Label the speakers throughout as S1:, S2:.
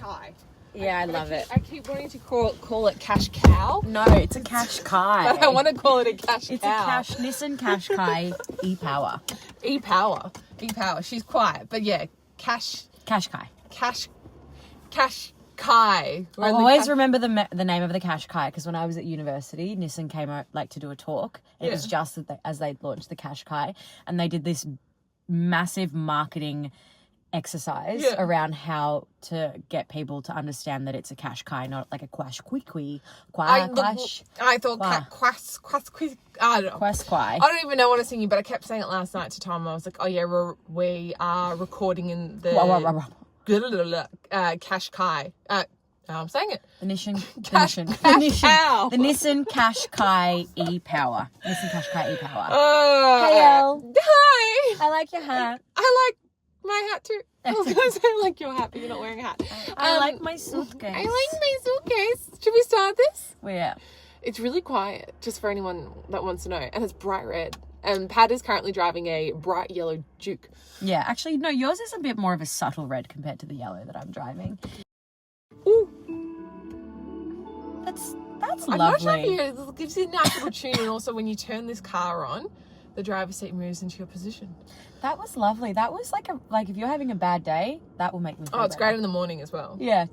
S1: Qashqai.
S2: Yeah, I love it.
S1: I keep wanting to call it Cash Cow.
S2: No, it's a Qashqai.
S1: But I want to call it a Cash
S2: It's
S1: Cow.
S2: a Nissan Qashqai E-Power.
S1: E-Power. She's quiet, but yeah,
S2: Qashqai.
S1: Qashqai.
S2: I always remember the name of the Qashqai because when I was at university, Nissan came out to do a talk. It was just as they launched the Qashqai, and they did this massive marketing exercise around how to get people to understand that it's a Qashqai, not like a Qashqai.
S1: I thought Qashqai. I don't know.
S2: Qashqai.
S1: I don't even know what I was singing, but I kept saying it last night to Tom. I was like, oh yeah, we are recording in the Qashqai. I'm saying it.
S2: The Nissan Qashqai E-Power. Nissan Qashqai E-Power. Hey, Elle.
S1: Hi.
S2: I like your hat.
S1: I like my hat too. I was going to say I like your hat, but you're not wearing a hat.
S2: I like my suitcase.
S1: I like my suitcase. Should we start this?
S2: Well, yeah.
S1: It's really quiet, just for anyone that wants to know. And it's bright red. And Pat is currently driving a bright yellow Duke.
S2: Yeah, actually, no, yours is a bit more of a subtle red compared to the yellow that I'm driving.
S1: Ooh.
S2: That's
S1: I'm
S2: lovely.
S1: not sure it gives you a nice little tune. And also, when you turn this car on, the driver's seat moves into your position.
S2: That was lovely. That was like if you're having a bad day, that will make me feel
S1: it's
S2: better.
S1: great in the morning as well.
S2: Yeah.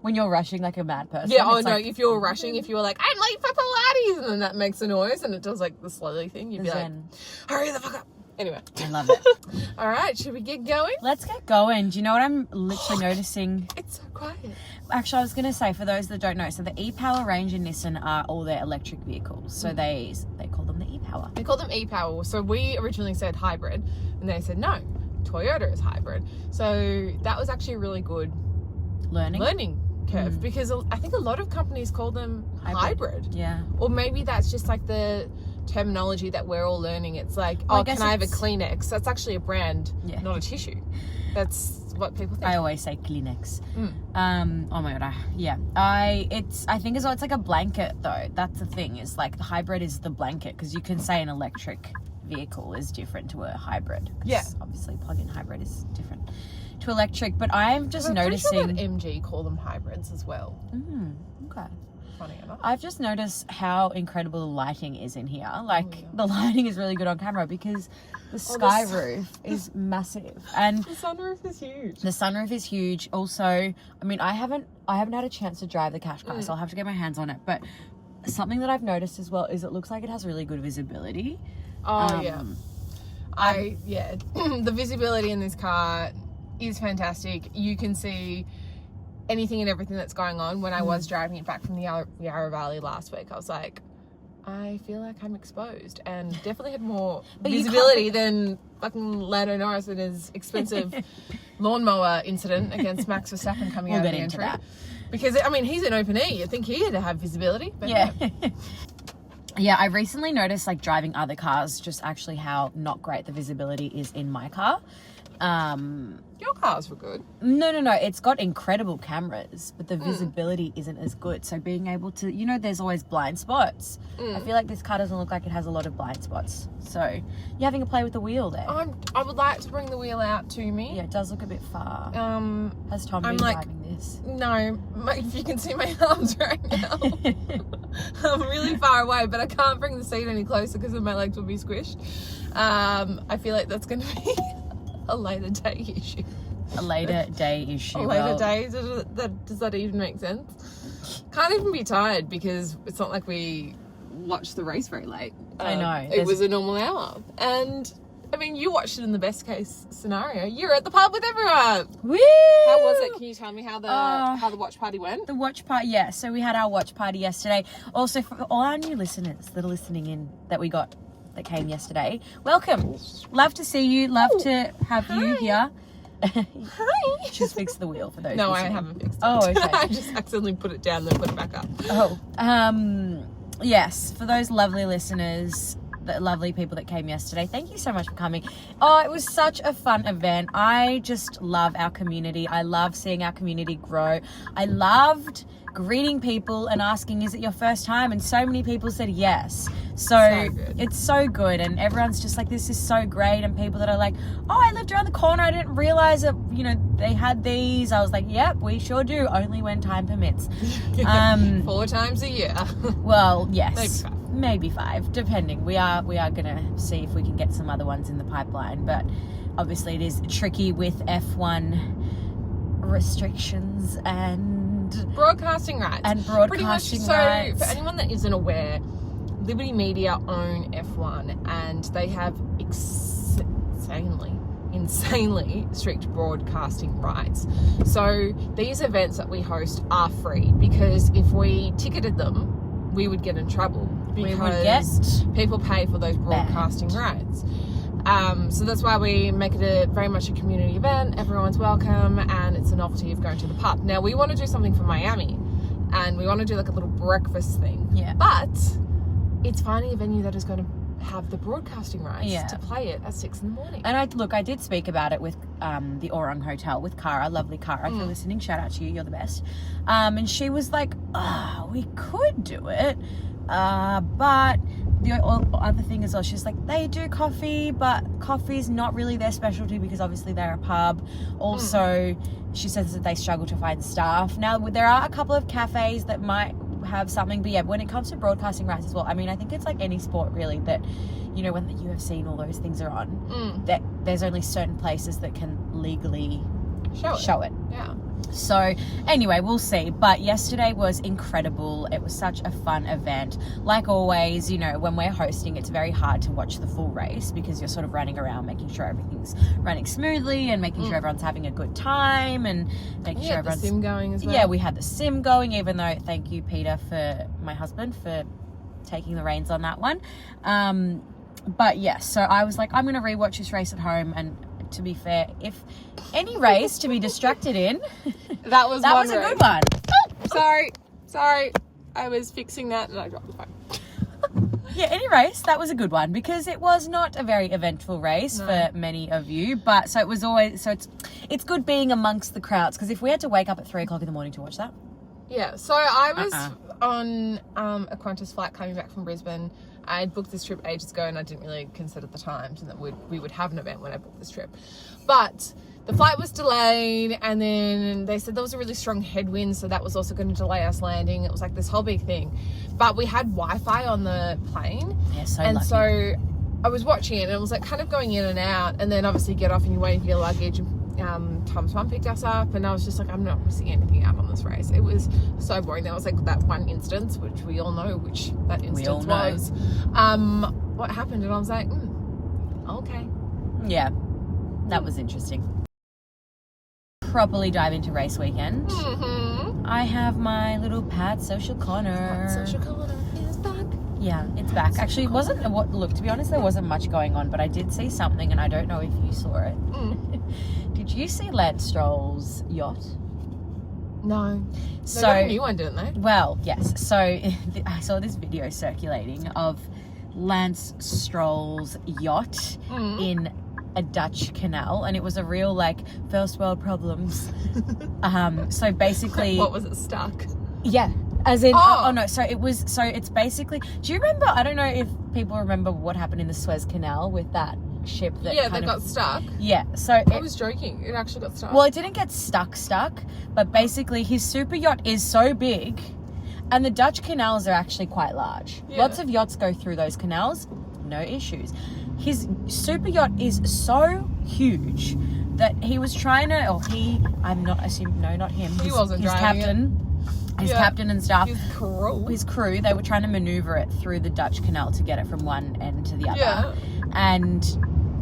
S2: When you're rushing like a mad person.
S1: Yeah, if you're rushing, if you were like, I'm late for Pilates, and then that makes a noise and it does like the slowly thing, you'd be like, hurry the fuck up. Anyway.
S2: I love it.
S1: All right, should we get going?
S2: Let's get going. Do you know what I'm literally noticing?
S1: It's so quiet.
S2: Actually, I was going to say, for those that don't know, so the E-Power range in Nissan are all their electric vehicles. So they call them the E-Power.
S1: They call them E-Power. So we originally said hybrid, and they said, no, Toyota is hybrid. So that was actually a really good learning curve because I think a lot of companies call them hybrid.
S2: Yeah.
S1: Or maybe that's just like the terminology that we're all learning. It's like, can I have a Kleenex? That's actually a brand, not a tissue. That's what people think.
S2: I always say Kleenex. Oh my god, I think as well, it's like a blanket though. That's the thing, is like the hybrid is the blanket, because you can say an electric vehicle is different to a hybrid.
S1: Yeah.
S2: Obviously plug-in hybrid is different to electric, but I'm just noticing.
S1: I'm pretty sure that MG call them hybrids as well.
S2: Okay.
S1: Funny enough.
S2: I've just noticed how incredible the lighting is in here. Like the lighting is really good on camera because the sky roof is massive, and
S1: the sunroof is huge.
S2: The sunroof is huge. Also, I mean, I haven't had a chance to drive the Qashqai, so I'll have to get my hands on it. But something that I've noticed as well is it looks like it has really good visibility.
S1: The visibility in this car is fantastic. You can see anything and everything that's going on. When I was driving it back from the Yarra Valley last week, I was like, I feel like I'm exposed, and definitely had more visibility than fucking Lando Norris in his expensive lawnmower incident against Max Verstappen coming out of the entry. Because, I mean, he's an open air. You'd think he had to have visibility. But
S2: yeah. Yeah, I recently noticed, like, driving other cars, just actually how not great the visibility is in my car.
S1: Your cars were good.
S2: No. It's got incredible cameras, but the visibility isn't as good. So being able to, there's always blind spots. I feel like this car doesn't look like it has a lot of blind spots. So you're having a play with the wheel there.
S1: I would like to bring the wheel out to me.
S2: Yeah, it does look a bit far. Has Tom been driving this?
S1: No, if you can see my arms right now. I'm really far away, but I can't bring the seat any closer because my legs will be squished. I feel like that's going to be a later day issue.
S2: A later day issue.
S1: A later day? Does that even make sense? Can't even be tired because it's not like we watched the race very late.
S2: I know.
S1: It was a normal hour. And, I mean, you watched it in the best case scenario. You're at the pub with everyone.
S2: Woo!
S1: How was it? Can you tell me how the watch party went?
S2: The watch party, yeah. So we had our watch party yesterday. Also, for all our new listeners that are listening in that came yesterday, welcome. Love to see you. Love to have you here.
S1: Hi.
S2: Just fix the wheel for those.
S1: No,
S2: listening.
S1: I haven't fixed it.
S2: Oh, okay.
S1: I just accidentally put it down, then put it back up.
S2: Oh, yes. For those lovely listeners, the lovely people that came yesterday. Thank you so much for coming. Oh, it was such a fun event. I just love our community. I love seeing our community grow. I loved greeting people and asking, is it your first time? And so many people said yes. So it's so good, and everyone's just like, this is so great. And people that are like, oh, I lived around the corner, I didn't realize that, you know, they had these. I was like, yep, we sure do, only when time permits.
S1: 4 times a year.
S2: Well, yes, maybe 5, depending. We are gonna see if we can get some other ones in the pipeline, but obviously it is tricky with F1 restrictions and
S1: broadcasting rights.
S2: Pretty much.
S1: So for anyone that isn't aware, Liberty Media own F1, and they have insanely strict broadcasting rights. So these events that we host are free, because if we ticketed them, we would get in trouble, because people pay for those broadcasting rights. So that's why we make it very much a community event. Everyone's welcome, and it's a novelty of going to the pub. Now, we want to do something for Miami, and we want to do like a little breakfast thing.
S2: Yeah.
S1: But it's finding a venue that is going to have the broadcasting rights to play it at 6 a.m.
S2: And I did speak about it with the Orrong Hotel with Cara, lovely Cara. If you're listening, shout out to you, you're the best. And she was like, we could do it, but the other thing as well, she's like, they do coffee, but coffee's not really their specialty, because obviously they're a pub. Also, she says that they struggle to find staff. Now, there are a couple of cafes that might have something, but yeah, when it comes to broadcasting rights as well, I mean, I think it's like any sport really, that, you know, when the UFC, all those things are on, that there's only certain places that can legally show it.
S1: Yeah.
S2: So anyway, we'll see. But yesterday was incredible. It was such a fun event. Like always, you know, when we're hosting, it's very hard to watch the full race, because you're sort of running around making sure everything's running smoothly and making sure everyone's having a good time, and making sure everyone's...
S1: the sim going as well.
S2: Yeah, we had the sim going, even though, thank you, Peter, for my husband, for taking the reins on that one. But yes, so I was like, I'm going to rewatch this race at home, and to be fair, if any race to be distracted in,
S1: that was
S2: a good one.
S1: Oh, sorry, I was fixing that and I dropped the phone.
S2: Yeah, any race, that was a good one, because it was not a very eventful race for many of you, but so it was always, so it's good being amongst the crowds, because if we had to wake up at 3 o'clock in the morning to watch that.
S1: Yeah, so I was on a Qantas flight coming back from Brisbane. I had booked this trip ages ago, and I didn't really consider the times and that we would have an event when I booked this trip. But the flight was delayed, and then they said there was a really strong headwind, so that was also going to delay us landing. It was like this whole big thing. But we had Wi-Fi on the plane.
S2: Yeah, so
S1: and
S2: lucky.
S1: So I was watching it, and it was like kind of going in and out, and then obviously get off and you're waiting for your luggage. Tom's mum picked us up, and I was just like, I'm not missing anything out on this race. It was so boring. There was like that one instance, which we all know which that instance was. What happened, and I was like, okay.
S2: Yeah, that was interesting. Properly dive into race weekend. I have my little Pad Social Corner.
S1: Social Corner is back.
S2: Yeah, it's back. Actually, it wasn't, look, to be honest, there wasn't much going on, but I did see something, and I don't know if you saw it. Did you see Lance Stroll's yacht?
S1: No.
S2: So,
S1: they got a new one, didn't they?
S2: Well, yes. So I saw this video circulating of Lance Stroll's yacht in a Dutch canal, and it was a real, like, first world problems. So basically...
S1: What was it, stuck?
S2: Yeah. As in, no, so it's basically, do you remember, I don't know if people remember what happened in the Suez Canal with that ship that
S1: got stuck.
S2: Yeah, so
S1: I was joking, it actually got stuck.
S2: Well, it didn't get stuck, but basically his super yacht is so big, and the Dutch canals are actually quite large. Yeah. Lots of yachts go through those canals, no issues. His super yacht is so huge that he was trying to, not him.
S1: He wasn't
S2: his
S1: driving
S2: captain.
S1: It.
S2: His captain and staff,
S1: his
S2: crew, they were trying to maneuver it through the Dutch canal to get it from one end to the other.
S1: Yeah.
S2: And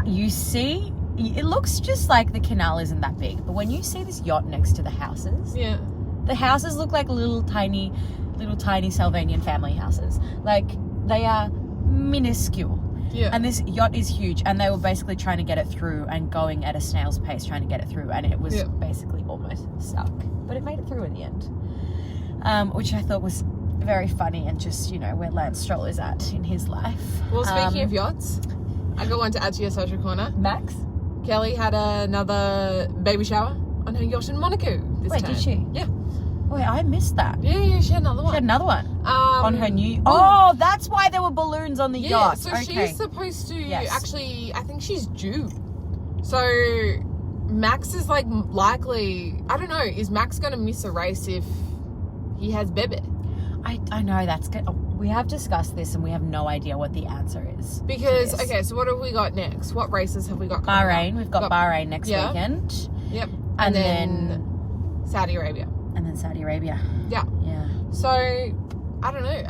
S2: you see, it looks just like the canal isn't that big, but when you see this yacht next to the houses, the houses look like little tiny Salvanian family houses. Like, they are minuscule.
S1: Yeah.
S2: And this yacht is huge, and they were basically trying to get it through and going at a snail's pace trying to get it through, and it was basically almost stuck. But it made it through in the end. Which I thought was very funny and just, where Lance Stroll is at in his life.
S1: Well, speaking of yachts, I got one to add to your social corner.
S2: Max?
S1: Kelly had another baby shower on her yacht in Monaco this time.
S2: Wait, did she?
S1: Yeah.
S2: Wait, I missed that.
S1: Yeah, she had another one.
S2: She had another one on her new... Oh, that's why there were balloons on the yacht.
S1: So
S2: okay.
S1: she's supposed to actually... I think she's due. So Max is likely... I don't know. Is Max going to miss a race if he has Bebe?
S2: I know that's good. We have discussed this and we have no idea what the answer is.
S1: Because, okay, so what have we got next? What races have we got coming
S2: Bahrain.
S1: up?
S2: We've got Bahrain next weekend.
S1: Yep.
S2: And then
S1: Saudi Arabia.
S2: And then Saudi Arabia.
S1: Yeah.
S2: Yeah.
S1: So, I don't know.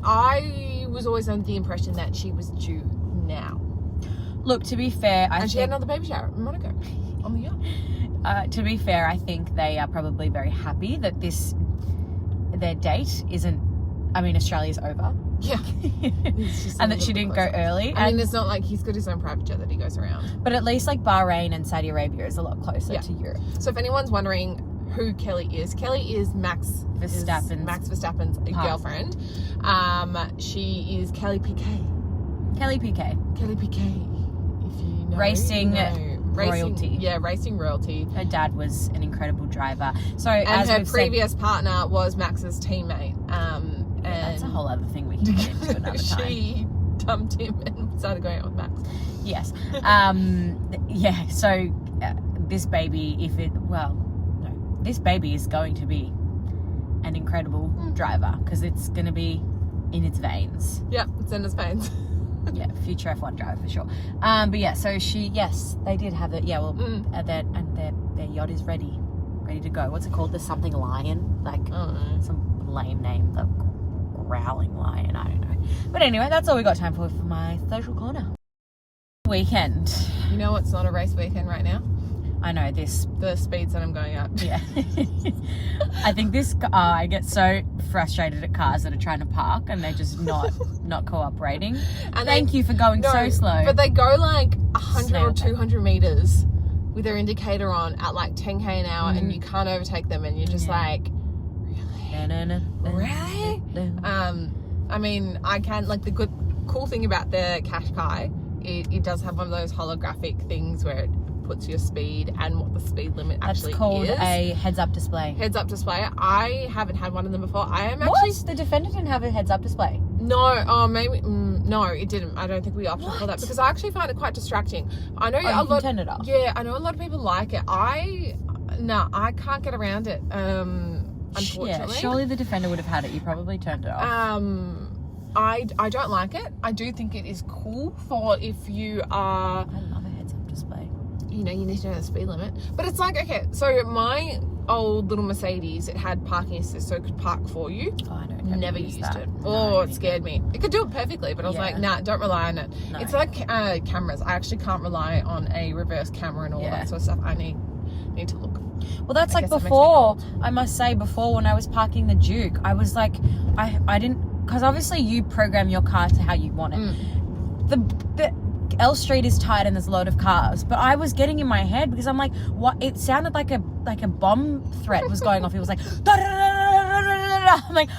S1: I was always under the impression that she was due now.
S2: Look, to be fair, I think...
S1: she had another baby shower in Monaco on the yacht.
S2: To be fair, I think they are probably very happy that their date isn't... I mean, Australia's over.
S1: Yeah.
S2: And that she didn't go early.
S1: I mean, it's not like he's got his own private jet that he goes around.
S2: But at least Bahrain and Saudi Arabia is a lot closer to Europe.
S1: So if anyone's wondering who Kelly is Max Verstappen's girlfriend. She is Kelly Piquet.
S2: Kelly Piquet.
S1: If you know.
S2: Racing royalty.
S1: Yeah, racing royalty.
S2: Her dad was an incredible driver. So
S1: and her previous partner was Max's teammate. And
S2: that's a whole other thing we can get into another time.
S1: She dumped him and started going out with Max.
S2: Yes. So this baby, this baby is going to be an incredible driver because it's going to be in its veins.
S1: Yeah, it's in its veins.
S2: Yeah, future F1 driver for sure. But yeah, so they did have it. Yeah, well, their yacht is ready to go. What's it called? The something lion, some lame name, the growling lion. I don't know. But anyway, that's all we got time for my social corner. Weekend.
S1: You know what's not a race weekend right now?
S2: I know this.
S1: The speeds that I'm going at.
S2: Yeah. I think I get so frustrated at cars that are trying to park and they're just not cooperating. And Thank you for going so slow.
S1: But they go 100 or 200 meters with their indicator on at 10k an hour and you can't overtake them and you're just really? I mean, I can, the cool thing about the Qashqai, it does have one of those holographic things where it puts your speed and what the speed limit actually is.
S2: That's called a heads-up display.
S1: Heads-up display. I haven't had one of them before. I am actually...
S2: What? The Defender didn't have a heads-up display?
S1: No. Maybe... no, it didn't. I don't think we opted for that because I actually find it quite distracting. I know
S2: you can turn it off.
S1: Yeah, I know a lot of people like it. I can't get around it, unfortunately.
S2: Yeah, surely the Defender would have had it. You probably turned it off.
S1: I don't like it. I do think it is cool for if you are...
S2: I love a heads-up display.
S1: You need to know the speed limit. But it's okay, so my old little Mercedes, it had parking assist, so it could park for you.
S2: Oh, I don't
S1: never used it.
S2: No,
S1: it scared me. It could do it perfectly, but I was nah, don't rely on it. No. It's like cameras. I actually can't rely on a reverse camera and all that sort of stuff. I need to look.
S2: Well, that's before, I must say, when I was parking the Duke, I was I didn't, because obviously you program your car to how you want it. The L Street is tight and there's a lot of cars, but I was getting in my head because I'm what? It sounded like a bomb threat was going off. It was I'm like,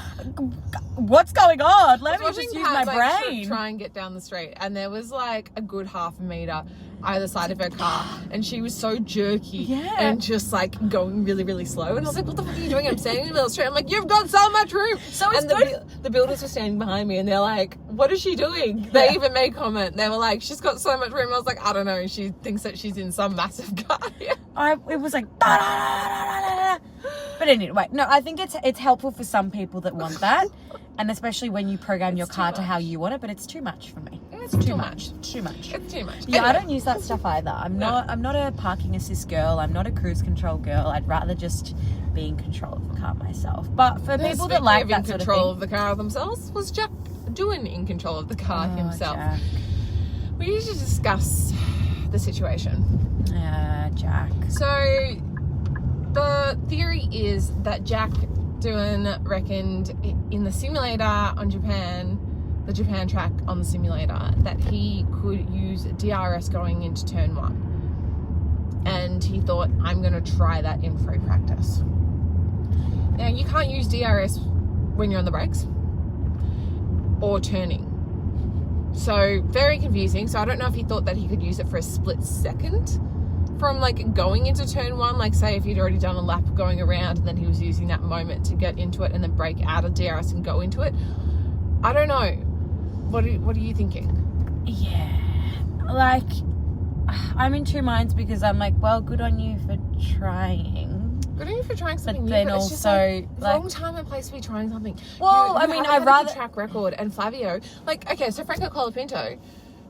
S2: what's going on? Let me just use my brain.
S1: Try and get down the street, and there was a good half a meter either side of her car, and she was so jerky and just going really, really slow. And I was like, what the fuck are you doing? I'm standing in the middle of the street. I'm like, you've got so much room.
S2: So it's
S1: the builders were standing behind me and they're like, what is she doing? They even made comment. They were like, she's got so much room. I was like, I don't know. She thinks that she's in some massive car.
S2: It was like, da, da, da, da, da. But anyway, no, I think it's helpful for some people that want that. And especially when you program your car to how you want it, but it's too much for me.
S1: It's too much.
S2: Too much.
S1: It's too much.
S2: Yeah, anyway. I don't use that stuff either. I'm not a parking assist girl. I'm not a cruise control girl. I'd rather just be in control of the car myself. But for people that like that sort of thing,
S1: control of the car themselves, was Jack doing in control of the car himself?
S2: Jack.
S1: We need to discuss the situation.
S2: Yeah, Jack.
S1: So the theory is that Jack reckoned in the simulator on the Japan track on the simulator, that he could use DRS going into turn 1. And he thought, I'm going to try that in free practice. Now, you can't use DRS when you're on the brakes. or turning. So very confusing. So I don't know if he thought that he could use it for a split second from like going into turn 1, like say if he'd already done a lap going around and then he was using that moment to get into it and then break out of DRS and go into it. I don't know. What are you thinking?
S2: Yeah, like I'm in two minds because I'm like, well, good on you for trying.
S1: Good on you for trying something
S2: but
S1: new.
S2: then
S1: But
S2: also,
S1: it's just like wrong time and place to be trying something.
S2: Well,
S1: You
S2: I mean,
S1: haven't
S2: I'd
S1: had a good
S2: rather
S1: track record. And Flavio, like, okay, so Franco Colapinto,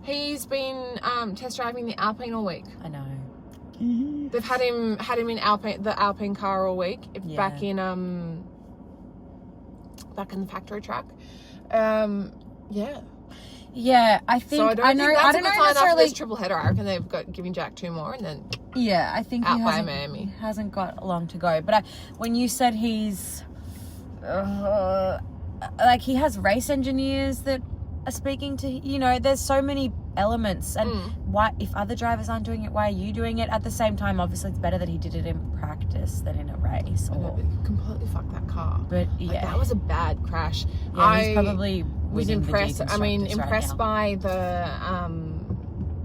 S1: he's been test driving the Alpine all week.
S2: I know.
S1: They've had him in the Alpine car all week.
S2: Yeah.
S1: Back in the factory track. Yeah.
S2: Yeah, I think
S1: So I don't think that's a good sign after
S2: necessarily.
S1: this triple header. I reckon they've got giving Jack 2 more and then
S2: Yeah, I think
S1: out
S2: he
S1: by Miami.
S2: hasn't got long to go. But when you said he's like he has race engineers that are speaking to, you know, there's so many elements, and why, if other drivers aren't doing it, why are you doing it? At the same time, obviously it's better that he did it in practice than in a race.
S1: I know, but he completely fucked that car.
S2: But
S1: Like,
S2: yeah,
S1: that was a bad crash.
S2: yeah, he's probably
S1: was
S2: winning
S1: impressed.
S2: the Jeep
S1: I mean,
S2: Instructors
S1: impressed
S2: right
S1: by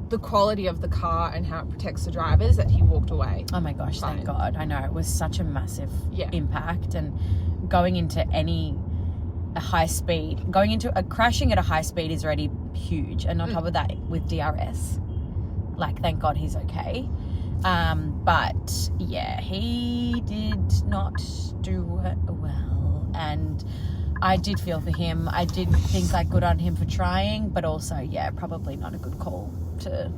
S1: the quality of the car and how it protects the drivers that he walked away.
S2: now. Oh my gosh,
S1: Fine.
S2: thank God. I know it was such a massive
S1: Yeah.
S2: impact, and going into a high speed, crashing at a high speed is already huge, and on top of that with DRS, like, thank God he's okay. But yeah, he did not do well, and I did feel for him. I did think like good on him for trying, but also yeah, probably not a good call to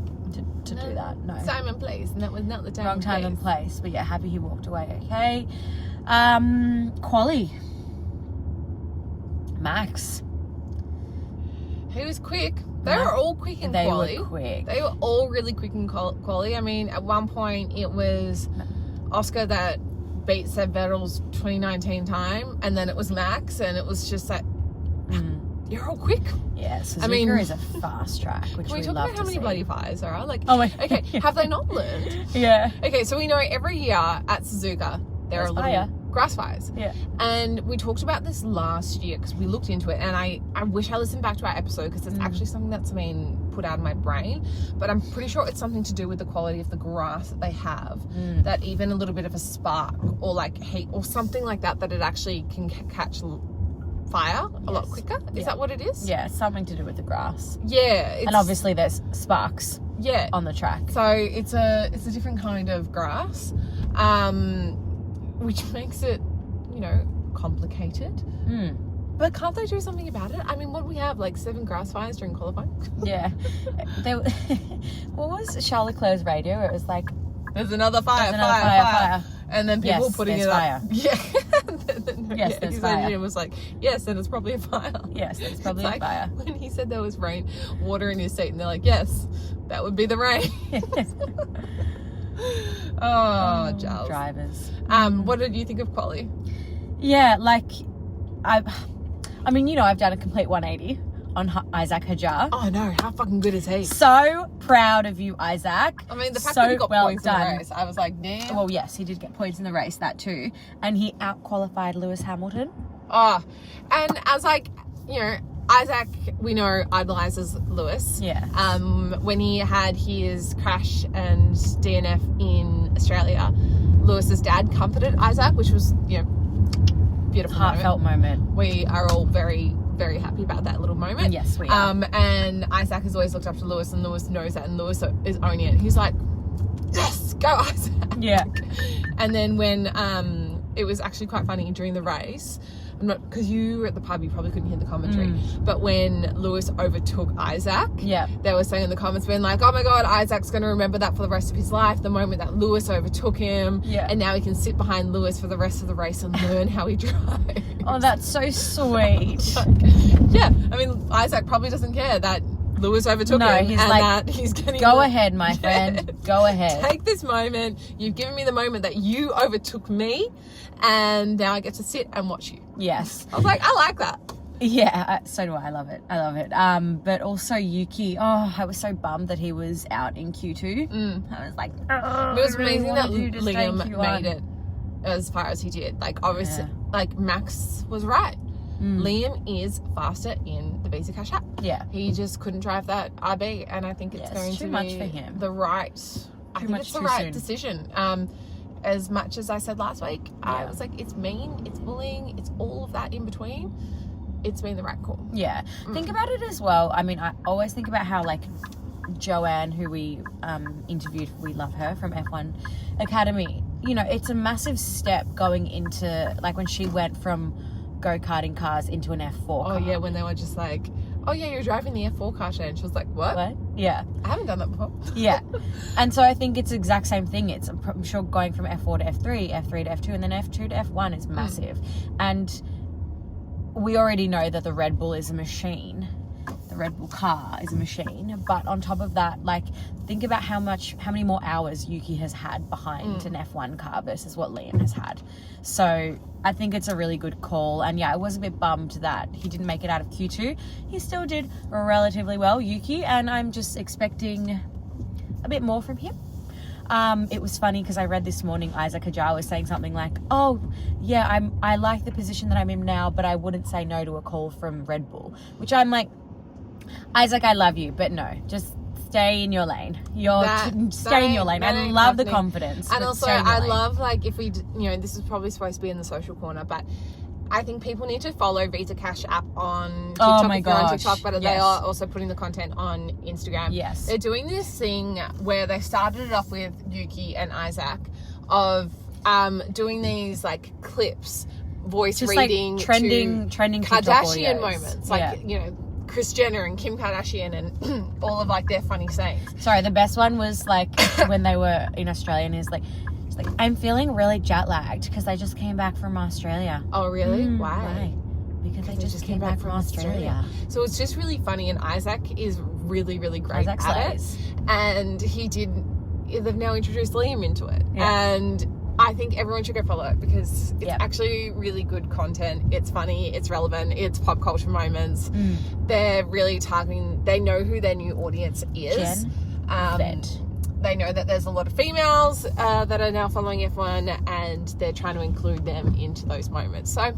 S2: do that. No,
S1: Time and place, and that was not the time.
S2: wrong time and place. But yeah, happy he walked away okay. Quali. Max.
S1: He was quick. They were all quick in quali.
S2: They were quick.
S1: They were all really quick in quali. I mean, at one point it was Oscar that beat Seb Vettel's 2019 time, and then it was Max, and it was just like, you're all quick.
S2: Yeah, Suzuka
S1: I mean,
S2: is a fast track, which
S1: Can we
S2: we
S1: talk
S2: love
S1: about how
S2: to
S1: many
S2: see.
S1: bloody fires there are? Like,
S2: Oh my
S1: okay,
S2: yeah.
S1: have they not learned?
S2: Yeah.
S1: Okay, so we know every year at Suzuka there
S2: There's
S1: are little
S2: fire.
S1: grass fires.
S2: Yeah.
S1: And we talked about this last year because we looked into it, and I wish I listened back to our episode because it's actually something that's been put out of my brain, but I'm pretty sure it's something to do with the quality of the grass that they have, that even a little bit of a spark or like heat or something like that it actually can catch fire a lot quicker. Is that what it is?
S2: Yeah, something to do with the grass.
S1: Yeah.
S2: And obviously there's sparks on the track.
S1: So it's a different kind of grass, which makes it, you know, complicated. But can't they do something about it? I mean, what do we have, like 7 grass fires during qualifying?
S2: Yeah. What was Charles Leclerc's radio? It was like,
S1: there's another fire,
S2: there's another fire.
S1: And then people
S2: Yes,
S1: putting
S2: there's
S1: it
S2: fire.
S1: up. Yeah.
S2: Yes, there's
S1: his
S2: fire.
S1: engineer was like, yes, then it's probably a fire.
S2: Yes, there's probably
S1: It's
S2: a fire.
S1: When he said there was rain, water in his seat, and they're like, yes, that would be the rain. Oh, Giles.
S2: Drivers.
S1: What did you think of quali?
S2: Yeah, like, I mean, you know, I've done a complete 180 on Isaac Hajar.
S1: Oh no, how fucking good is he?
S2: So proud of you, Isaac.
S1: I mean, the fact
S2: so
S1: that he got
S2: well
S1: points in
S2: done.
S1: the race, I was like, damn.
S2: Well, yes, he did get points in the race, that too. And he out-qualified Lewis Hamilton.
S1: Oh, and as like, you know, Isaac, we know, idolizes Lewis.
S2: Yeah.
S1: When he had his crash and DNF in Australia, Lewis's dad comforted Isaac, which was, you know, beautiful
S2: Heartfelt moment.
S1: We are all very, very happy about that little moment.
S2: Yes, we are.
S1: And Isaac has always looked up to Lewis, and Lewis knows that, and Lewis is owning it. He's like, yes, go Isaac.
S2: Yeah.
S1: And then when it was actually quite funny during the race, because you were at the pub, you probably couldn't hear the commentary, but when Lewis overtook Isaac, they were saying in the comments, being like, oh my god, Isaac's going to remember that for the rest of his life, the moment that Lewis overtook him, and now he can sit behind Lewis for the rest of the race and learn how he drives.
S2: Oh, that's so sweet.
S1: Yeah, I mean, Isaac probably doesn't care that Lewis overtook him,
S2: he's
S1: and
S2: like,
S1: that he's getting
S2: go ahead, my friend, go ahead.
S1: Take this moment. You've given me the moment that you overtook me, and now I get to sit and watch you.
S2: Yes.
S1: I was like, I like that.
S2: Yeah, so do I. I love it. I love it. But also Yuki, I was so bummed that he was out in Q2. I was like,
S1: It was amazing that Liam made it as far as he did. Like, obviously, like, Max was right. Liam is faster in the Visa Cash app.
S2: Yeah.
S1: He just couldn't drive that RB, and I think it's going
S2: too
S1: to
S2: much
S1: be
S2: for him.
S1: the right. I think it's the right decision. As much as I said last week, I was like, it's mean, it's bullying, it's all of that in between. It's been the right call.
S2: Yeah. Think about it as well. I mean, I always think about how, like, Joanne, who we interviewed, we love her, from F1 Academy. You know, it's a massive step going into, like, when she went from go-karting cars into an F4 car.
S1: Oh, yeah, when they were just like, oh, yeah, you're driving the F4 car, Shane. She was like, what?
S2: Yeah.
S1: I haven't done that before.
S2: Yeah. And so I think it's the exact same thing. It's, I'm sure, going from F4 to F3, F3 to F2, and then F2 to F1 is massive. And we already know that the Red Bull is a machine. The Red Bull car is a machine. But on top of that, like, think about how many more hours Yuki has had behind an F1 car versus what Liam has had. So I think it's a really good call. And yeah, I was a bit bummed that he didn't make it out of Q2. He still did relatively well, Yuki, and I'm just expecting a bit more from him. It was funny because I read this morning Isaac Hajar was saying something like, oh yeah, I like the position that I'm in now, but I wouldn't say no to a call from Red Bull, which I'm like, Isaac, I love you, but no, just stay in your lane. Stay in your lane. I love the confidence.
S1: And also I love, like, if we, you know, this is probably supposed to be in the social corner, but I think people need to follow Visa Cash app on TikTok.
S2: Oh my gosh.
S1: On TikTok, but they are also putting the content on Instagram.
S2: Yes.
S1: They're doing this thing where they started it off with Yuki and Isaac of doing these, like, clips, voice
S2: just
S1: reading,
S2: like trending
S1: Kardashian moments, like, you know, Kris Jenner and Kim Kardashian and all of, like, their funny sayings.
S2: Sorry, the best one was, like, when they were in Australia, and he's like, I'm feeling really jet lagged because I just came back from Australia.
S1: Oh, really? Why?
S2: Because I just came back from Australia.
S1: So it's just really funny, and Isaac is really, really great
S2: Isaac
S1: at it. And they've now introduced Liam into it. Yeah. And I think everyone should go follow it because it's actually really good content. It's funny, it's relevant, it's pop culture moments. They're really targeting, they know who their new audience is. They know that there's a lot of females that are now following F1, and they're trying to include them into those moments. So,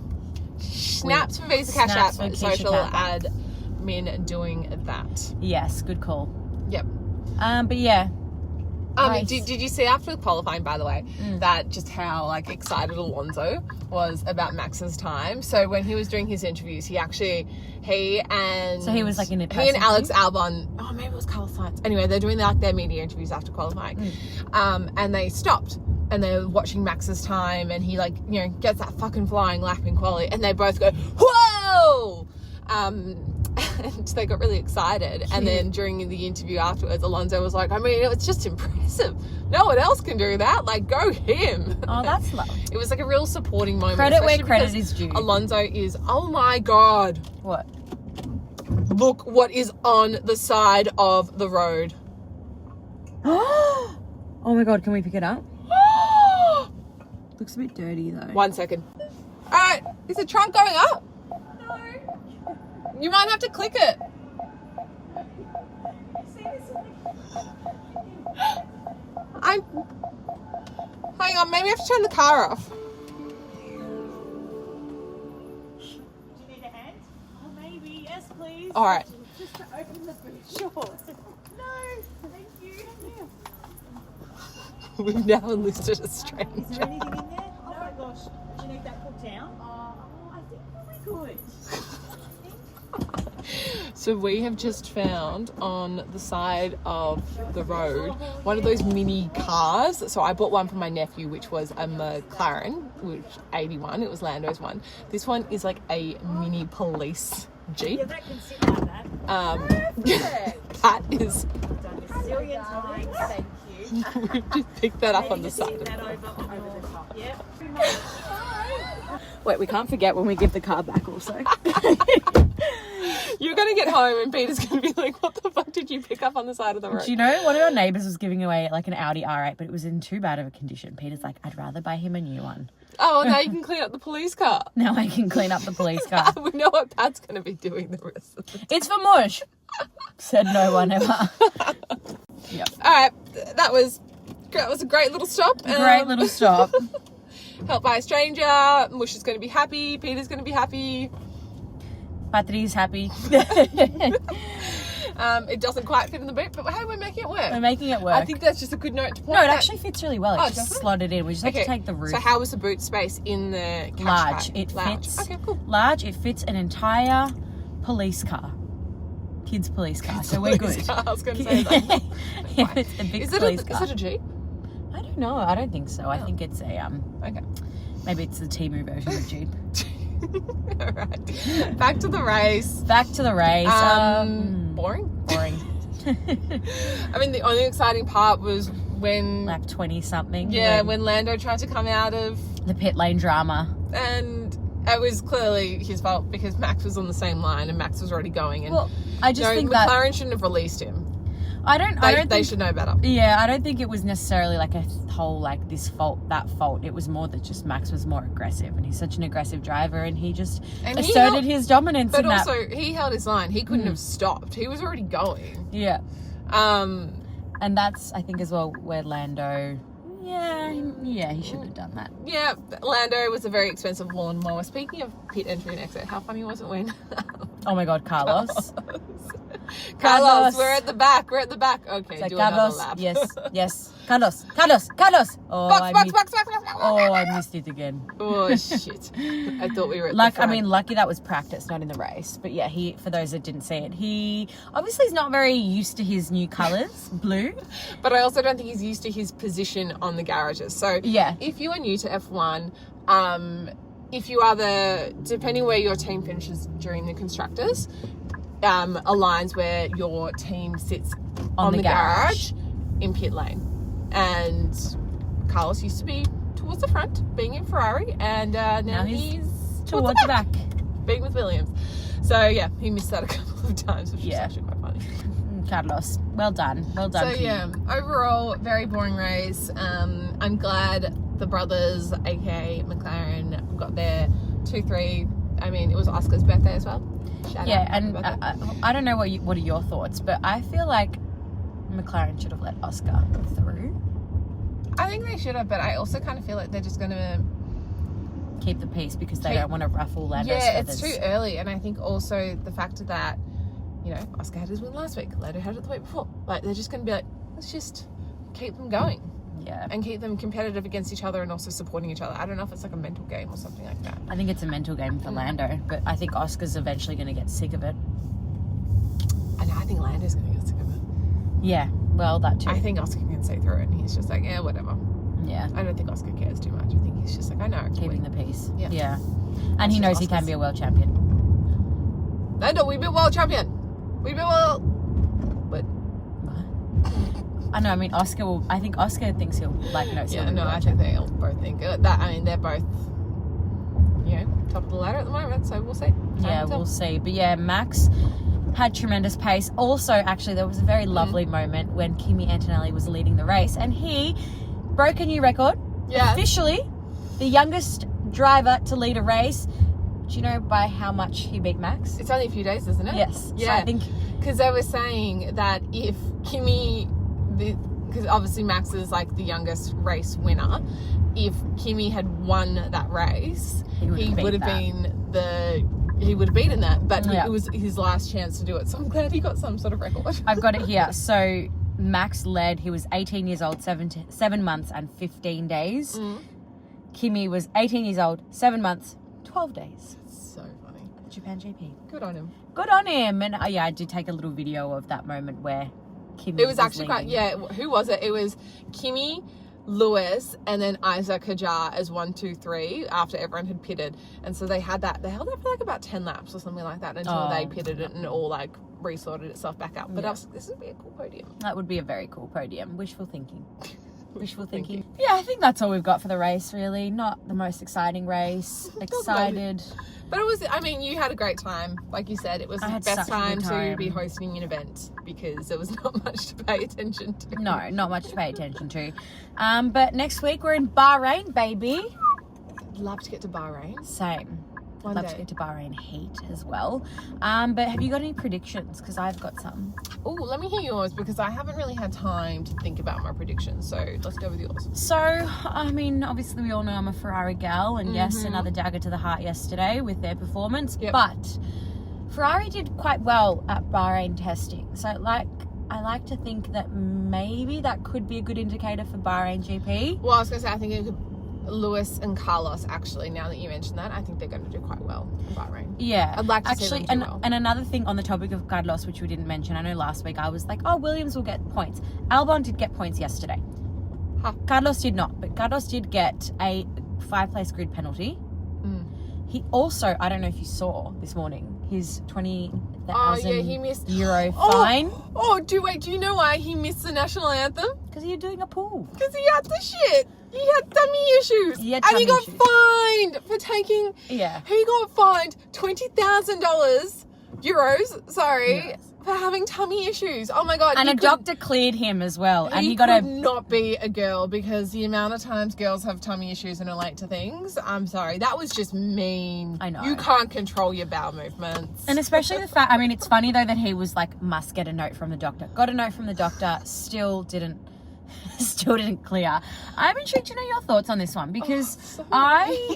S1: snaps for Visa Cash app, social admin doing that.
S2: Yes, good call.
S1: Yep.
S2: But yeah.
S1: Did you see after the qualifying, by the way, that just how, like, excited Alonso was about Max's time? So when he was doing his interviews, he was like in a he and Alex Albon, oh, maybe it was Carlos Sainz. Anyway, they're doing, like, their media interviews after qualifying, and they stopped and they're watching Max's time, and he, like, you know, gets that fucking flying lap in quali, and they both go, whoa! And they got really excited. Cute. And then during the interview afterwards, Alonso was like, I mean, it's just impressive. No one else can do that. Like, go him.
S2: Oh, that's lovely.
S1: It was like a real supporting moment.
S2: Credit where credit is due.
S1: Alonso is, oh my God.
S2: What?
S1: Look what is on the side of the road.
S2: Oh my God, can we pick it up? Looks a bit dirty though.
S1: 1 second. All right, is the trunk going up? You might have to click it. Hang on, maybe I have to turn the car off.
S3: Do you need a hand? Oh, maybe. Yes, please.
S1: All right.
S3: Just to open the boot. Sure. No, thank you.
S1: We've now enlisted a stranger.
S3: Is there anything in there? Oh my gosh. Do you need that put down? I think probably good.
S1: So we have just found on the side of the road one of those mini cars. So I bought one for my nephew, which was a McLaren, which 81. It was Lando's one. This one is like a mini police Jeep.
S3: Yeah, that can sit like that.
S1: That is...
S3: Done a zillion times. Thank you.
S1: We've just picked that up on the side.
S3: That over the top. Yep.
S2: Wait, we can't forget when we give the car back also.
S1: You're going to get home and Peter's going to be like, what the fuck did you pick up on the side of the road?
S2: Do you know, one of our neighbours was giving away like an Audi R8, but it was in too bad of a condition. Peter's like, I'd rather buy him a new one.
S1: Oh, now you can clean up the police car.
S2: Now I can clean up the police car.
S1: We know what Pat's going to be doing the rest of the day.
S2: It's for mush, said no one ever. Yep.
S1: All right, that was a great little stop.
S2: Great little stop.
S1: Helped by a stranger. Mush is going to be happy. Peter's going to be happy.
S2: Patri's happy.
S1: It doesn't quite fit in the boot, but hey, we're making it work.
S2: We're making it work.
S1: I think that's just a good note to point
S2: No, it
S1: out.
S2: actually fits really well. It's just slotted in. We just have to take the roof.
S1: So how was the boot space in the Qashqai?
S2: Large. It fits.
S1: Okay, cool.
S2: Large. It fits an entire police car. Kids' police car. So we're good.
S1: I was going to say that.
S2: It's a big
S1: Is
S2: police car.
S1: it a Jeep?
S2: I don't know. I don't think so. I think it's a
S1: Okay.
S2: maybe it's the Temu version of Jeep.
S1: All right. Back to the race. Boring. I mean, the only exciting part was when
S2: Like 20 something.
S1: Yeah, when Lando tried to come out of
S2: the pit lane drama.
S1: and it was clearly his fault because Max was on the same line and Max was already going. And
S2: Well, I just think that
S1: McLaren shouldn't have released him.
S2: they
S1: Should know better.
S2: Yeah, I don't think it was necessarily like a whole like this fault, that fault. It was more that just Max was more aggressive, and he's such an aggressive driver, and he just asserted his dominance.
S1: But
S2: in
S1: also,
S2: that.
S1: he held his line. He couldn't have stopped. He was already going.
S2: Yeah,
S1: Um,
S2: and that's I think as well where Lando. Yeah, he should have done that.
S1: yeah, Lando was a very expensive lawnmower. Speaking of pit entry and exit, how funny was it when
S2: Oh my God, Carlos.
S1: Carlos, we're at the back. Okay,
S2: It's like,
S1: do
S2: Carlos,
S1: another lap.
S2: yes. Carlos. Oh,
S1: Box.
S2: Oh, I missed it again.
S1: Oh shit! I thought we were at the
S2: Lucky
S1: front.
S2: that was practice, not in the race. But yeah, for those that didn't see it, he obviously is not very used to his new colours, blue.
S1: But I also don't think he's used to his position on the garages. So
S2: Yeah.
S1: if you are new to F1, if you are depending where your team finishes during the constructors, aligns where your team sits on the garage in pit lane. And Carlos used to be towards the front, being in Ferrari, and now he's
S2: towards the back.
S1: being with Williams. So yeah, he missed that a couple of times, which is actually quite funny.
S2: Carlos, well done.
S1: So yeah, overall, very boring race. I'm glad the brothers, aka McLaren, got their 2-3. I mean, it was Oscar's birthday as well. Shout out,
S2: and
S1: birthday.
S2: I don't know what are your thoughts, but I feel like McLaren should have let Oscar through.
S1: I think they should have, but I also kind of feel like they're just going to
S2: keep the peace because they don't want to ruffle Lando's feathers.
S1: It's too early, and I think also the fact that, you know, Oscar had his win last week, Lando had it the week before. Like, they're just going to be like, let's just keep them going.
S2: Yeah.
S1: And keep them competitive against each other and also supporting each other. I don't know if it's like a mental game or something like that.
S2: I think it's a mental game for Lando, but I think Oscar's eventually going to get sick of it.
S1: And I think Lando's going to get sick of it.
S2: Yeah, well, that too.
S1: I think Oscar can see through it, and he's just like, yeah, whatever.
S2: Yeah.
S1: I don't think Oscar cares too much. I think he's just like, I know.
S2: Keeping the peace.
S1: Yeah.
S2: And he knows he can be a world champion.
S1: Lando, we've been world champion. We've been world... But...
S2: I know, I mean, I think Oscar thinks he'll, like, no,
S1: Yeah, no, I think they'll both think that. I mean, they're both, you know, top of the ladder at the moment, so we'll see.
S2: Yeah, we'll see. But yeah, Max had tremendous pace. Also, actually, there was a very lovely moment when Kimi Antonelli was leading the race, and he broke a new record.
S1: Yeah.
S2: Officially, the youngest driver to lead a race. Do you know by how much he beat Max?
S1: It's only a few days, isn't it?
S2: Yes.
S1: Yeah.
S2: So I think...
S1: Because they were saying that if Kimi... Because obviously Max is like the youngest race winner. If Kimi had won that race, he would have beaten that. But it was his last chance to do it. So I'm glad he got some sort of record.
S2: I've got it here. So Max led. He was 18 years old, 7 months and 15 days. Kimi was 18 years old, 7 months, 12 days.
S1: So funny.
S2: Japan GP.
S1: Good on him.
S2: Good on him. And I did take a little video of that moment where Kimi
S1: It was actually
S2: leading.
S1: quite, yeah. Who was it? It was Kimi, Lewis, and then Isaac Hajar as 1, 2, 3 after everyone had pitted. And so they held that for like about 10 laps or something like that until they pitted it and it all like resorted itself back up. But this would be a cool podium.
S2: That would be a very cool podium. Wishful thinking. Wishful thinking. Yeah, I think that's all we've got for the race, really. Not the most exciting race. Excited.
S1: But it was, I mean, you had a great time. Like you said, it was the best time to be hosting an event because there was not much to pay attention to.
S2: No, not much to pay attention to. But next week we're in Bahrain, baby.
S1: I'd love to get to Bahrain.
S2: Same.
S1: One
S2: Love
S1: day.
S2: to get to Bahrain heat as well. But have you got any predictions? Because I've got some.
S1: Oh, let me hear yours because I haven't really had time to think about my predictions. So let's go with yours.
S2: So, I mean, obviously we all know I'm a Ferrari gal, and yes, another dagger to the heart yesterday with their performance.
S1: Yep.
S2: But Ferrari did quite well at Bahrain testing. So, like, I like to think that maybe that could be a good indicator for Bahrain GP.
S1: Well, I was going to say, I think it could, Lewis and Carlos, actually, now that you mentioned that, I think they're going to do quite well in Bahrain.
S2: Yeah.
S1: I'd like to see them do well.
S2: And another thing on the topic of Carlos, which we didn't mention, I know last week I was like, oh, Williams will get points. Albon did get points yesterday.
S1: Huh.
S2: Carlos did not, but Carlos did get a 5-place grid penalty. He also, I don't know if you saw this morning, his 20,000
S1: he missed
S2: euro fine.
S1: Do you know why he missed the national anthem?
S2: Because you're doing a pool.
S1: Because he had the shit. He had tummy issues. He got fined for taking.
S2: Yeah.
S1: He got fined €20,000 for having tummy issues. Oh my god.
S2: And a doctor cleared him as well. And he got
S1: could not be a girl, because the amount of times girls have tummy issues and are late to things. I'm sorry. That was just mean.
S2: I know.
S1: You can't control your bowel movements.
S2: And especially the fact, I mean, it's funny though that he was like, must get a note from the doctor. Got a note from the doctor, still didn't clear. I'm intrigued to know your thoughts on this one, because I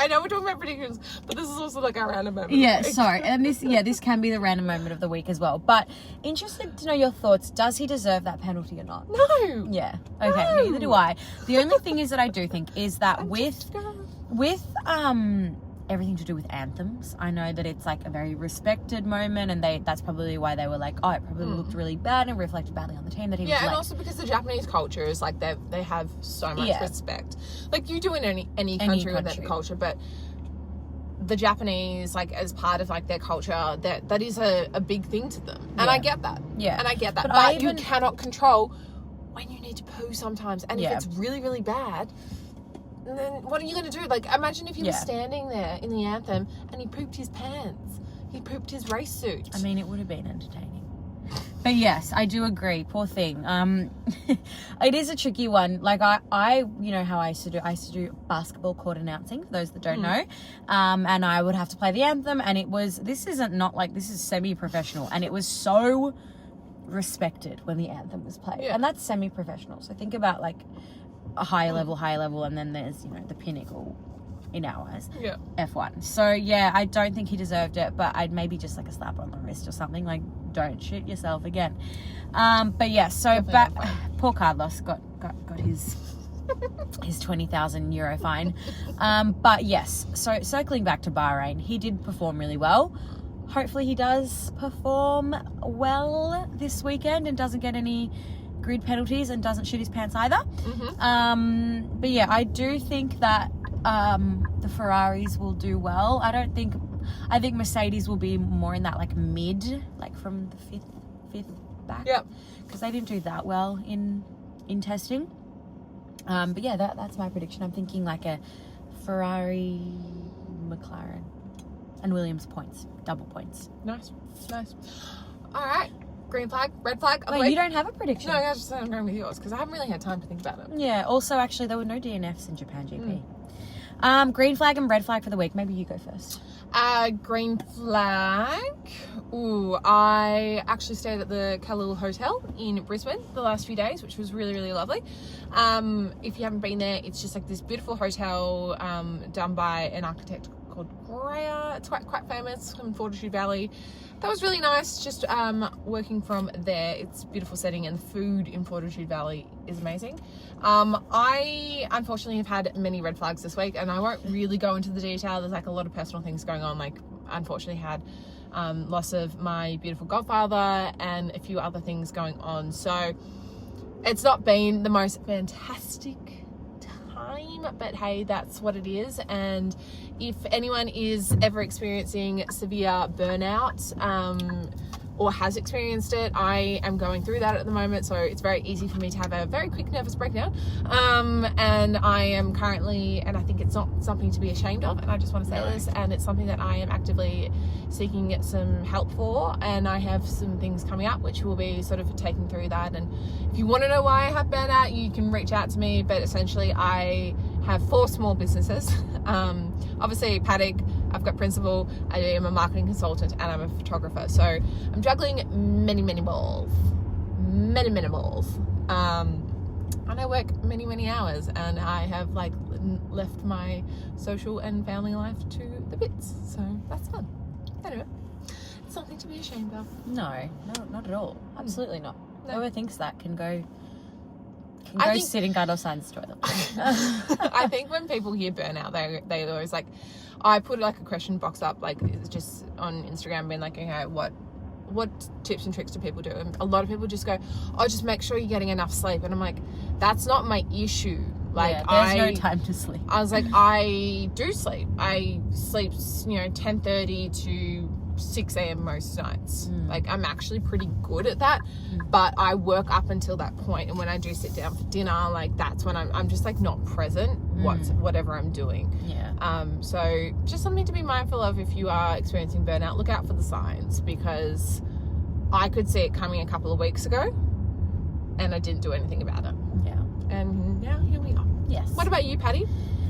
S1: know we're talking about predictions, but this is also like our random moment.
S2: Yeah, sorry. And this can be the random moment of the week as well. But interested to know your thoughts. Does he deserve that penalty or not?
S1: No.
S2: Yeah. Okay,
S1: No.
S2: neither do I. The only thing is that I do think is that with everything to do with anthems, I know that it's like a very respected moment, and that's probably why they were like, oh, it probably looked really bad and reflected badly on the team that he was late.
S1: And also because the Japanese culture is like they have so much respect. Like you do in any country with that culture, but the Japanese, like as part of like their culture, that is a big thing to them. And I get that. Yeah. And I get that. But you cannot control when you need to poo sometimes. And if it's really, really bad, and then what are you going to do? Like, imagine if he was standing there in the anthem and he pooped his pants. He pooped his race suit.
S2: I mean, it would have been entertaining. But yes, I do agree. Poor thing. It is a tricky one. Like I you know how I used to do basketball court announcing, for those that don't know. And I would have to play the anthem, and this is semi-professional, and it was so respected when the anthem was played. And that's semi-professional. So think about like a higher level, and then there's, the pinnacle in our eyes. Yeah. F1. So yeah, I don't think he deserved it, but I'd maybe just like a slap on the wrist or something, like don't shit yourself again. But yeah, so poor Carlos got his his 20,000 euro fine. But yes, so circling back to Bahrain, he did perform really well. Hopefully he does perform well this weekend and doesn't get any grid penalties and doesn't shit his pants either. But yeah, I do think that the Ferraris will do well. I think Mercedes will be more in that like mid, like from the fifth back. Yep. Because they didn't do that well in testing. But yeah, that's my prediction. I'm thinking like a Ferrari, McLaren, and Williams points, double points.
S1: Nice. All right. Green flag, red flag.
S2: Wait, you don't have a prediction?
S1: No, I just said I'm going with yours because I haven't really had time to think about it.
S2: Yeah. Also, actually, there were no DNFs in Japan GP. Green flag and red flag for the week. Maybe you go first.
S1: Green flag. Ooh, I actually stayed at the Orrong Hotel in Brisbane the last few days, which was really, really lovely. If you haven't been there, it's just like this beautiful hotel done by an architect called Greer. It's quite famous in Fortitude Valley. That was really nice, just working from there. It's a beautiful setting, and the food in Fortitude Valley is amazing. I unfortunately have had many red flags this week, and I won't really go into the detail. There's like a lot of personal things going on. Like, unfortunately had loss of my beautiful godfather and a few other things going on. So it's not been the most fantastic time, but hey, that's what it is. And if anyone is ever experiencing severe burnout or has experienced it, I am going through that at the moment, so it's very easy for me to have a very quick nervous breakdown, and I am currently, and I think it's not something to be ashamed of, and I just want to say this, and it's something that I am actively seeking some help for, and I have some things coming up which will be sort of taking through that. And if you want to know why I have burnout, you can reach out to me. But essentially I have 4 small businesses. Obviously Paddock, I've got Principal, I am a marketing consultant, and I'm a photographer. So I'm juggling many balls. And I work many hours, and I have left my social and family life to the bits. So that's fun. Anyway, it's something to be ashamed of.
S2: No, not at all. Absolutely not.
S1: No.
S2: Whoever thinks that can go
S1: I think-
S2: sit in Carlos Sainz's toilet.
S1: I think when people hear burnout, they always like, I put like a question box up, like it's just on Instagram, being like, okay, what tips and tricks do people do? And a lot of people just go, oh, just make sure you're getting enough sleep. And I'm like, that's not my issue. Like,
S2: there's no time to sleep.
S1: I was like, I do sleep. I sleep, 10:30 to 6 a.m. most nights. Like, I'm actually pretty good at that, but I work up until that point, and when I do sit down for dinner, like, that's when I'm just like not present whatever I'm doing. So just something to be mindful of if you are experiencing burnout. Look out for the signs, because I could see it coming a couple of weeks ago and I didn't do anything about it, and now here we are.
S2: Yes.
S1: What about you, Patty?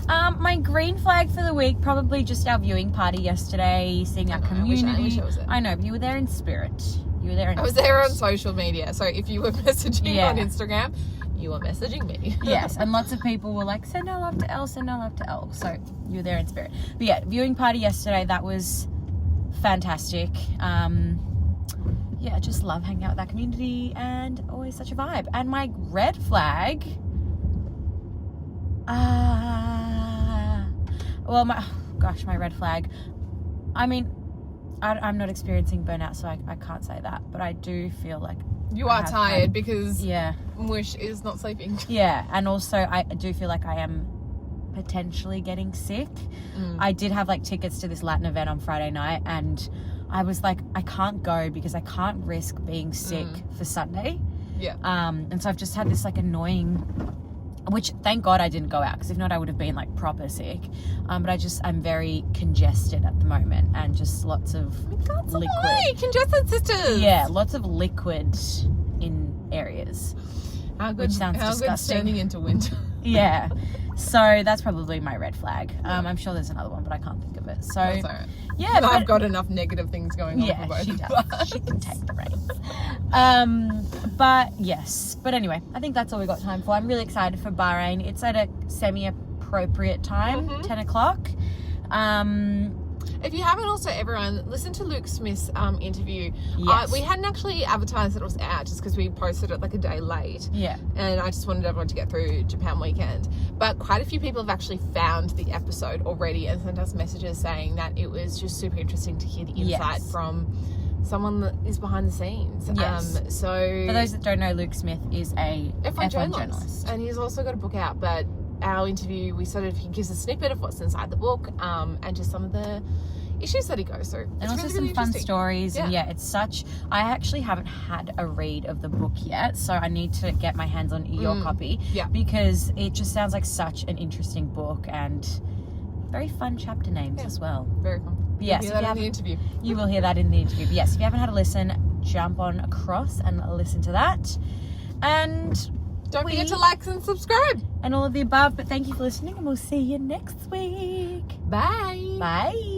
S2: My green flag for the week, probably just our viewing party yesterday, seeing our community.
S1: I wish I was there.
S2: I know, but you were there in spirit.
S1: I was there on social media, so if you were messaging on Instagram, you were messaging me.
S2: Yes, and lots of people were like, send our love to Elle, send our love to Elle. So you were there in spirit. But yeah, viewing party yesterday, that was fantastic. Yeah, just love hanging out with that community, and always such a vibe. And my red flag... my red flag. I mean, I'm not experiencing burnout, so I can't say that. But I do feel like
S1: you are tired because
S2: yeah,
S1: Wish is not sleeping.
S2: Yeah, and also I do feel like I am potentially getting sick. I did have like tickets to this Latin event on Friday night, and I was like, I can't go because I can't risk being sick for Sunday.
S1: Yeah.
S2: And so I've just had this like annoying, which thank God I didn't go out, because if not I would have been like proper sick. But I'm very congested at the moment, and just lots of liquid.
S1: Congested sisters.
S2: Yeah, lots of liquid in areas. Which sounds disgusting.
S1: Turning into winter.
S2: Yeah. So that's probably my red flag. I'm sure there's another one, but I can't think of it. So
S1: That's all right.
S2: yeah,
S1: I've got enough negative things going on for both
S2: she
S1: of
S2: does.
S1: us.
S2: She can take the reins. But yes. But anyway, I think that's all we got time for. I'm really excited for Bahrain. It's at a semi-appropriate time, 10 o'clock.
S1: If you haven't also, everyone, listen to Luke Smith's interview.
S2: Yes.
S1: We hadn't actually advertised that it was out just because we posted it like a day late.
S2: Yeah.
S1: And I just wanted everyone to get through Japan weekend. But quite a few people have actually found the episode already and sent us messages saying that it was just super interesting to hear the insight from someone that is behind the scenes.
S2: Yes.
S1: So
S2: for those that don't know, Luke Smith is a F1 journalist.
S1: And he's also got a book out, but our interview, he gives a snippet of what's inside the book, and just some of the issues that he goes through.
S2: And also
S1: really,
S2: some
S1: really
S2: fun stories.
S1: Yeah.
S2: And yeah, it's such... I actually haven't had a read of the book yet, so I need to get my hands on your copy.
S1: Yeah.
S2: Because it just sounds like such an interesting book, and very fun chapter names as well.
S1: Very fun.
S2: Yes,
S1: You'll hear that in the interview.
S2: You will hear that in the interview. But yes, if you haven't had a listen, jump on across and listen to that. And...
S1: Don't forget to like and subscribe.
S2: And all of the above. But thank you for listening, and we'll see you next week.
S1: Bye.
S2: Bye.